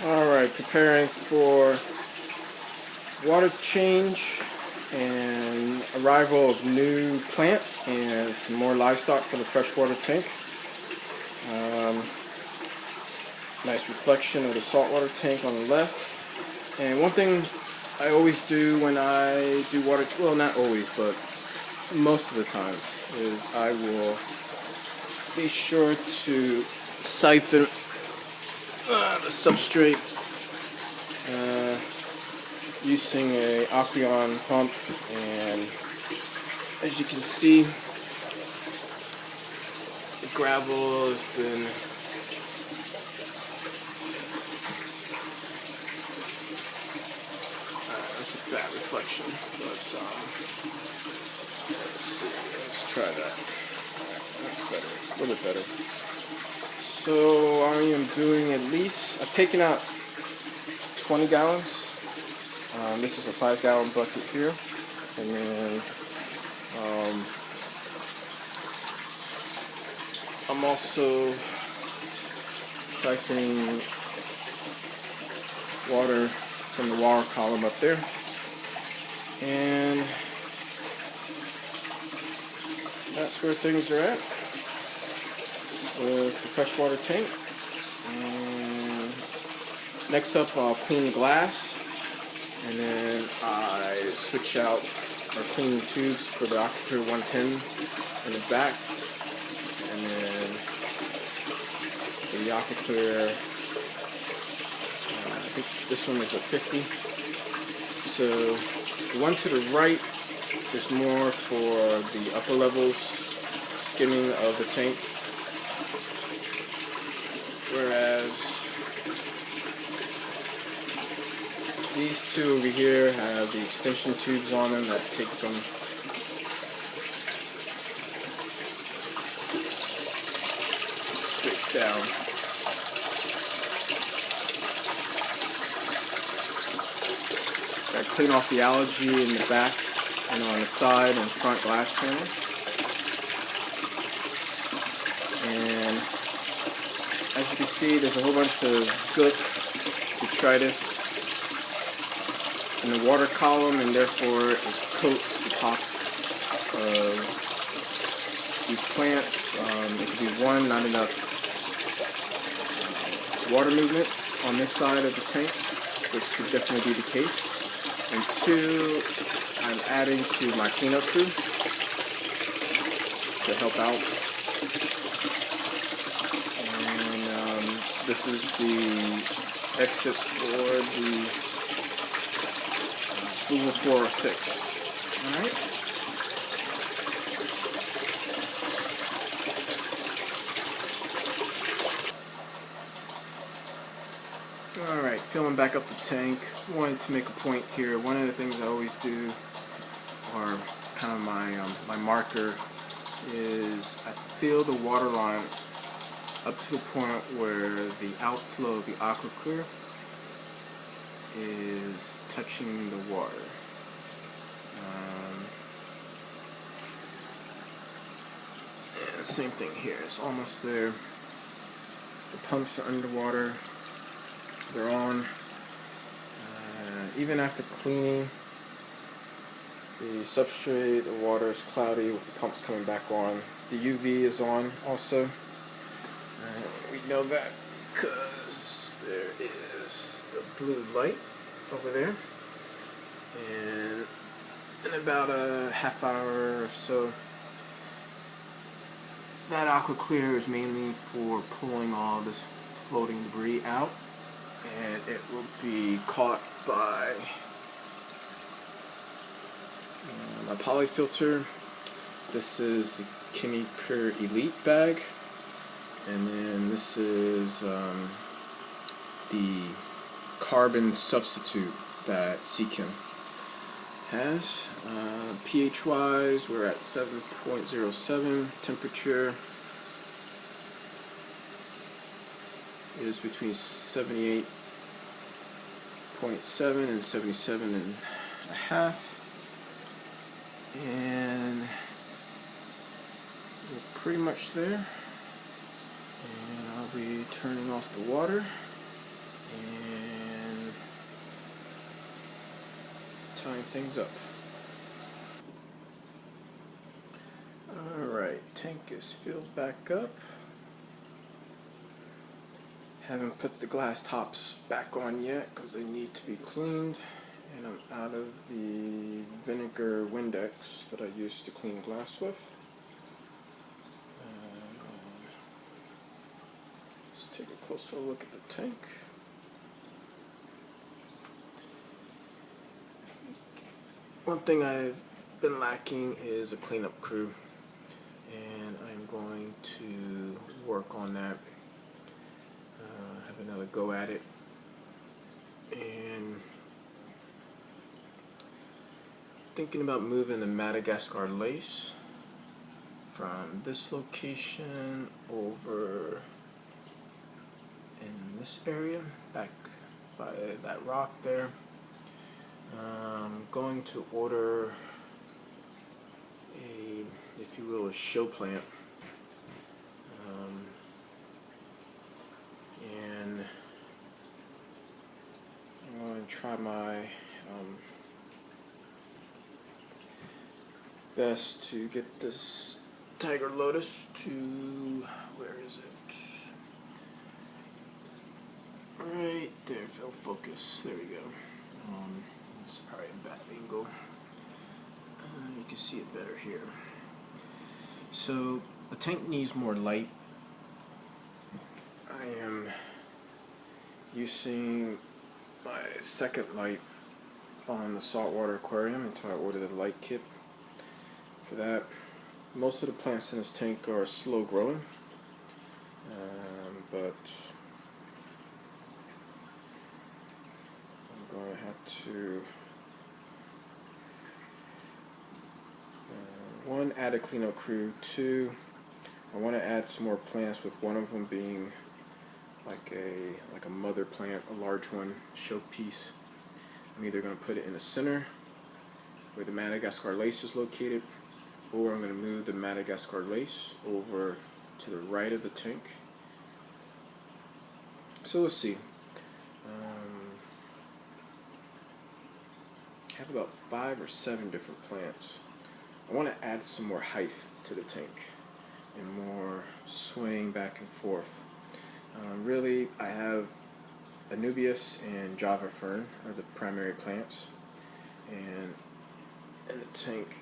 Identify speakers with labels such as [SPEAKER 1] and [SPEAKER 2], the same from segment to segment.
[SPEAKER 1] Alright, preparing for water change and arrival of new plants and some more livestock for the freshwater tank. Nice reflection of the saltwater tank on the left. And one thing I always do when I do water, well, not always, but most of the times, is I will be sure to siphon the substrate using a aqueon pump, and as you can see, the gravel has been that's a bad reflection, but let's see, let's try that. That's better, a little bit better. So I am doing at least, I've taken out 20 gallons. This is a 5-gallon bucket here, and then I'm also siphoning water from the water column up there, and that's where things are at with the freshwater tank. And next up, I'll clean the glass, and then I switch out our cleaning tubes for the Aquaclear 110 in the back, and then the Aquaclear, I think this one is a 50. So the one to the right is more for the upper levels skimming of the tank, whereas these two over here have the extension tubes on them that take them straight down. Gotta clean off the algae in the back and on the side and front glass panel. And as you can see, there's a whole bunch of gunk, detritus in the water column, and therefore it coats the top of these plants. It could be one, not enough water movement on this side of the tank, which could definitely be the case. And two, I'm adding to my cleanup crew to help out. And this is the exit for the Google 406. Alright. Alright, filling back up the tank. Wanted to make a point here. One of the things I always do, or kind of my marker, is I fill the water line up to the point where the outflow of the Aquaclear is touching the water. And same thing here, it's almost there. The pumps are underwater, they're on. Even after cleaning the substrate, the water is cloudy with the pumps coming back on. The UV is on also. We know that because there is the blue light over there, and in about a half hour or so, that Aquaclear is mainly for pulling all this floating debris out, and it will be caught by my polyfilter. This is the Kimmy Pure Elite bag, and then this is the carbon substitute that Seachem has. pH wise, we're at 7.07. Temperature is between 78.7 and 77.5, and we're pretty much there. And I'll be turning off the water. and tying things up. Alright, tank is filled back up. Haven't put the glass tops back on yet because they need to be cleaned, and I'm out of the vinegar Windex that I used to clean glass with. Let's take a closer look at the tank. One thing I've been lacking is a cleanup crew, and I'm going to work on that. Have another go at it, and thinking about moving the Madagascar lace from this location over in this area, back by that rock there. I'm going to order a, if you will, a show plant. And I'm going to try my best to get this tiger lotus to, where is it? Right there, it'll focus. There we go. It's probably a bad angle. You can see it better here. So the tank needs more light. I am using my second light on the saltwater aquarium until I order the light kit for that. Most of the plants in this tank are slow growing, but I'm going to have to one, add a cleanup crew. Two, I want to add some more plants, with one of them being like a mother plant, a large one, showpiece. I'm either going to put it in the center where the Madagascar lace is located, or I'm going to move the Madagascar lace over to the right of the tank. So let's see. I have about 5 or 7 different plants. I want to add some more height to the tank and more swaying back and forth. Really, I have Anubias and Java fern are the primary plants, and in the tank.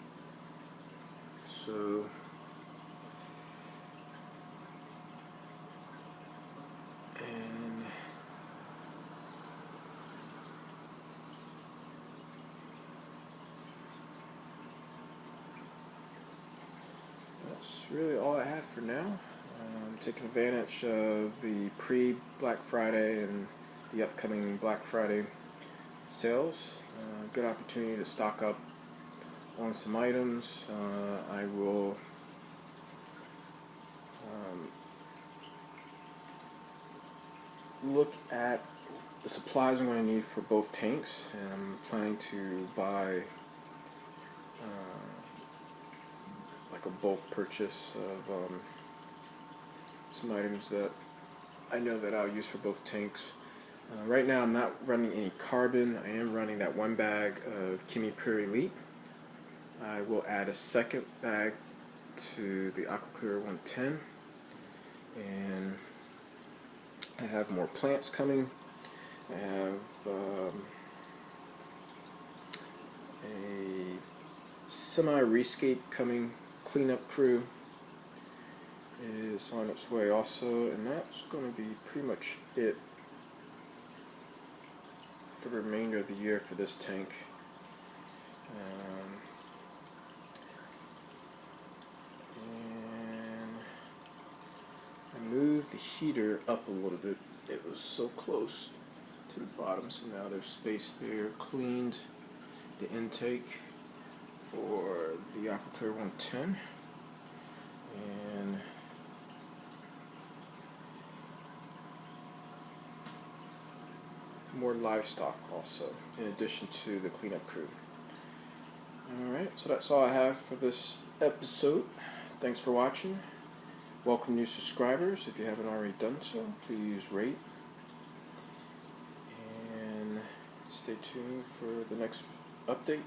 [SPEAKER 1] So that's really all I have for now. Taking advantage of the pre-Black Friday and the upcoming Black Friday sales. Good opportunity to stock up on some items. I will look at the supplies I'm going to need for both tanks, and I'm planning to buy like a bulk purchase of some items that I know that I'll use for both tanks. Right now I'm not running any carbon. I am running that 1 bag of Kimi Pure Elite. I will add a second bag to the Aquaclear 110, and I have more plants coming. I have a semi-rescape coming. Cleanup crew is on its way also, and that's going to be pretty much it for the remainder of the year for this tank. And I moved the heater up a little bit. It was so close to the bottom, so now there's space there. Cleaned the intake for the Aquaclear 110, and more livestock also, in addition to the cleanup crew. Alright, so that's all I have for this episode. Thanks for watching. Welcome new subscribers. If you haven't already done so, please rate stay tuned for the next update.